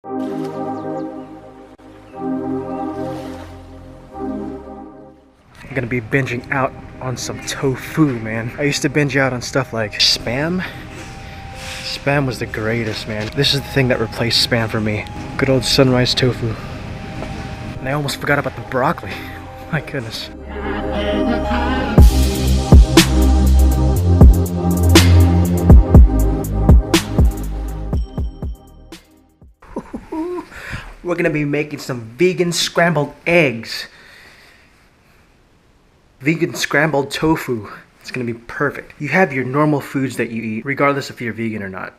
I'm gonna be binging out on some tofu, man. I used to binge out on stuff like Spam. Spam was the greatest, man. This is the thing that replaced Spam for me. Good old sunrise tofu. And I almost forgot about the broccoli. My goodness. We're gonna be making some vegan scrambled eggs. Vegan scrambled tofu. It's gonna be perfect. You have your normal foods that you eat, regardless if you're vegan or not.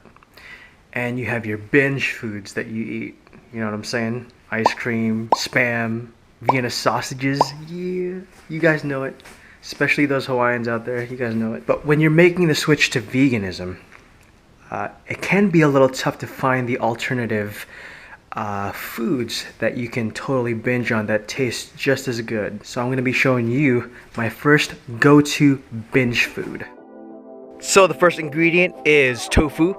And you have your binge foods that you eat. You know what I'm saying? Ice cream, Spam, Vienna sausages. Yeah, you guys know it. Especially those Hawaiians out there, you guys know it. But when you're making the switch to veganism, it can be a little tough to find the alternative foods that you can totally binge on that taste just as good. So I'm going to be showing you my first go-to binge food. So the first ingredient is tofu,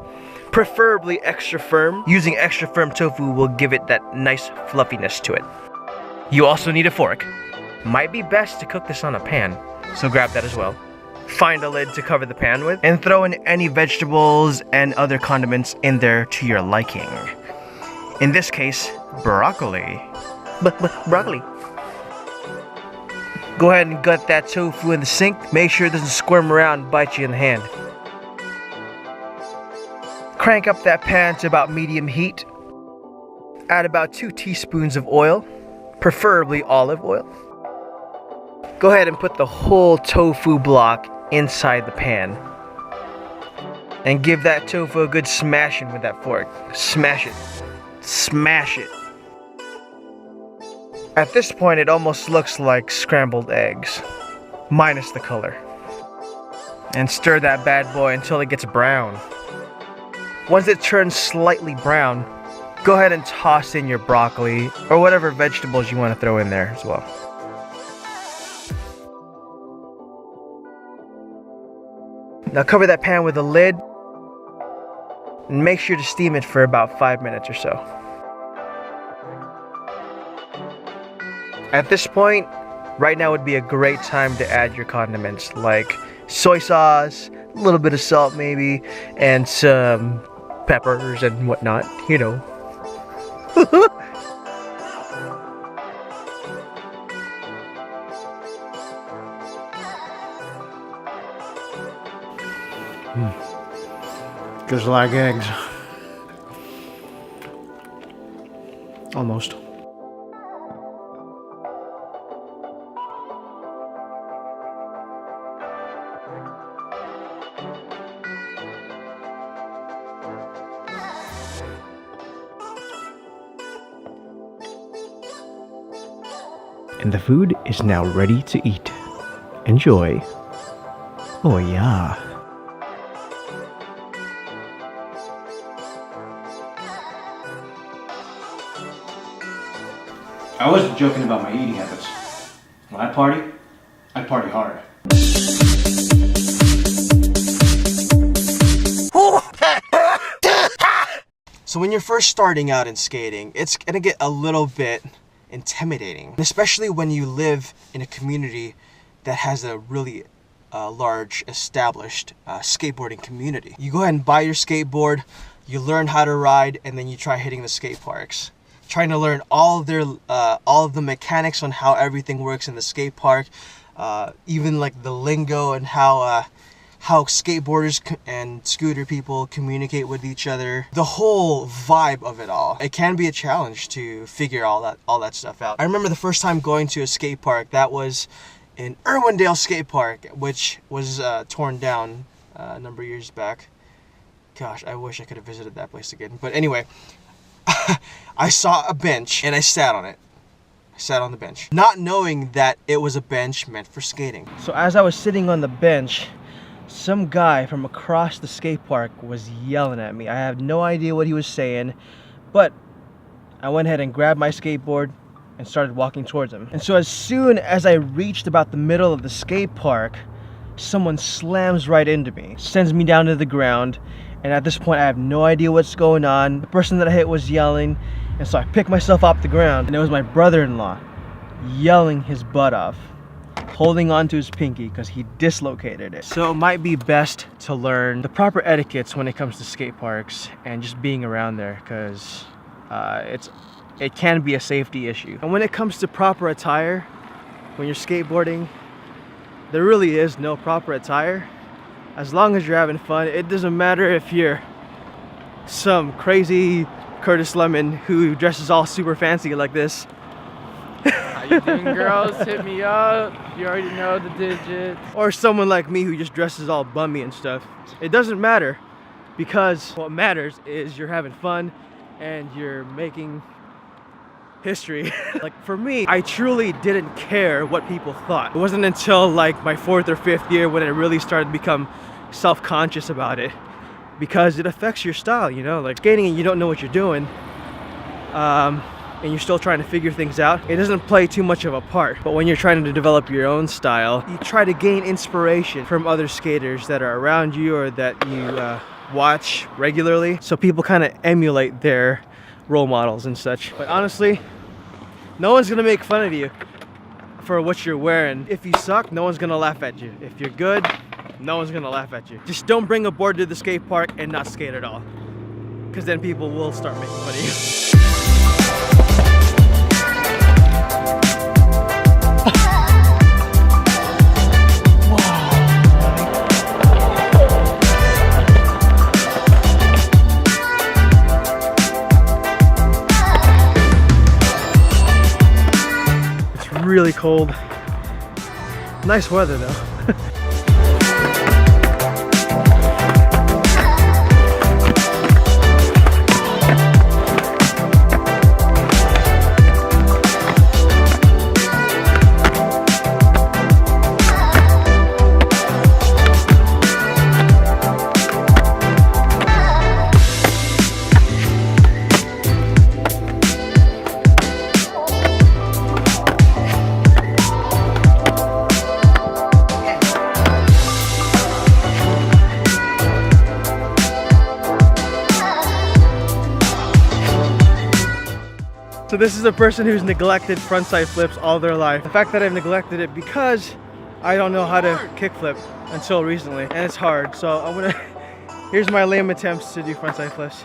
preferably extra firm. Using extra firm tofu will give it that nice fluffiness to it. You also need a fork. Might be best to cook this on a pan, so grab that as well. Find a lid to cover the pan with and throw in any vegetables and other condiments in there to your liking. In this case, broccoli. Broccoli. Go ahead and gut that tofu in the sink. Make sure it doesn't squirm around and bite you in the hand. Crank up that pan to about medium heat. Add about 2 teaspoons of oil, preferably olive oil. Go ahead and put the whole tofu block inside the pan. And give that tofu a good smashing with that fork. Smash it. Smash it. At this point, it almost looks like scrambled eggs, minus the color. And stir that bad boy until it gets brown. Once it turns slightly brown, go ahead and toss in your broccoli or whatever vegetables you want to throw in there as well. Now cover that pan with a lid and make sure to steam it for about 5 minutes or so. At this point, right now would be a great time to add your condiments like soy sauce, a little bit of salt maybe, and some peppers and whatnot, you know. Just like eggs. Almost. And the food is now ready to eat. Enjoy. Oh yeah. I wasn't joking about my eating habits. When I party hard. So when you're first starting out in skating, it's gonna get a little bit intimidating, especially when you live in a community that has a really large established skateboarding community. You go ahead and buy your skateboard, you learn how to ride, and then you try hitting the skate parks. Trying to learn all of the mechanics on how everything works in the skate park, even like the lingo and how skateboarders and scooter people communicate with each other. The whole vibe of it all. It can be a challenge to figure all that stuff out. I remember the first time going to a skate park. That was in Irwindale Skate Park, which was torn down a number of years back. Gosh, I wish I could have visited that place again. But anyway. I saw a bench and I sat on it. I sat on the bench, not knowing that it was a bench meant for skating. So as I was sitting on the bench, some guy from across the skate park was yelling at me. I have no idea what he was saying, but I went ahead and grabbed my skateboard and started walking towards him. And so as soon as I reached about the middle of the skate park, someone slams right into me, sends me down to the ground, and at this point I have no idea what's going on. The person that I hit was yelling, and so I picked myself off the ground, and it was my brother-in-law yelling his butt off, holding onto his pinky because he dislocated it. So it might be best to learn the proper etiquettes when it comes to skate parks and just being around there, because it can be a safety issue. And when it comes to proper attire, when you're skateboarding, there really is no proper attire. As long as you're having fun, it doesn't matter if you're some crazy Curtis Lemon who dresses all super fancy like this. How you doing, girls? Hit me up. You already know the digits. Or someone like me who just dresses all bummy and stuff. It doesn't matter, because what matters is you're having fun and you're making history. Like for me, I truly didn't care what people thought. It wasn't until like my 4th or 5th year when I really started to become self-conscious about it, because it affects your style, you know, like skating and you don't know what you're doing, and you're still trying to figure things out. It doesn't play too much of a part. But when you're trying to develop your own style, you try to gain inspiration from other skaters that are around you or that you watch regularly, so people kind of emulate their role models and such. But honestly, no one's gonna make fun of you for what you're wearing. If you suck, no one's gonna laugh at you. If you're good, no one's gonna laugh at you. Just don't bring a board to the skate park and not skate at all, because then people will start making fun of you. Really cold. Nice weather though. So this is a person who's neglected frontside flips all their life. The fact that I've neglected it because I don't know how to kickflip until recently, and it's hard. So I'm gonna, here's my lame attempts to do frontside flips.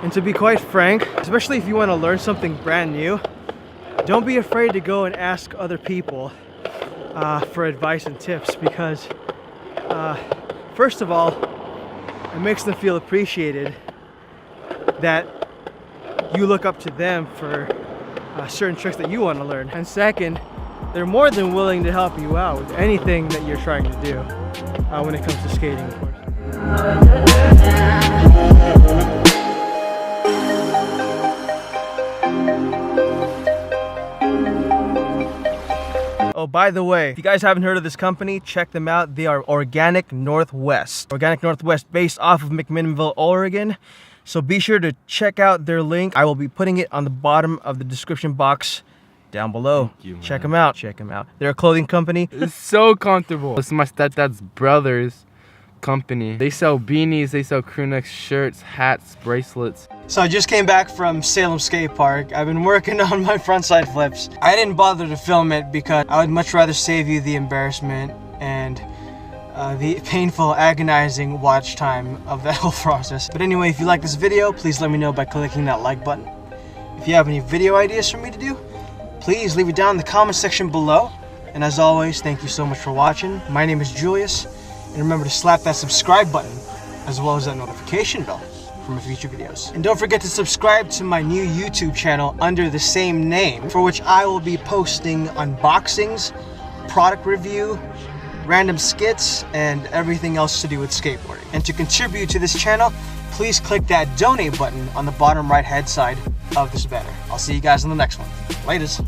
And to be quite frank, especially if you want to learn something brand new, don't be afraid to go and ask other people for advice and tips, because first of all, it makes them feel appreciated that you look up to them for certain tricks that you want to learn. And second, they're more than willing to help you out with anything that you're trying to do when it comes to skating, of course. Oh, by the way, if you guys haven't heard of this company, check them out. They are Organic Northwest. Organic Northwest, based off of McMinnville, Oregon. So be sure to check out their link. I will be putting it on the bottom of the description box down below. Thank you, man. Check them out. Check them out. They're a clothing company. It's so comfortable. This is my stepdad's brother's company. They sell beanies, they sell crew neck shirts, hats, bracelets. So I just came back from Salem Skate Park. I've been working on my frontside flips. I didn't bother to film it because I would much rather save you the embarrassment and the painful, agonizing watch time of that whole process. But anyway, if you like this video, please let me know by clicking that like button. If you have any video ideas for me to do, please leave it down in the comment section below. And as always, thank you so much for watching. My name is Julius, and remember to slap that subscribe button as well as that notification bell for my future videos. And don't forget to subscribe to my new YouTube channel under the same name, for which I will be posting unboxings, product review, random skits, and everything else to do with skateboarding. And to contribute to this channel, please click that donate button on the bottom right hand side of this banner. I'll see you guys in the next one. Laters.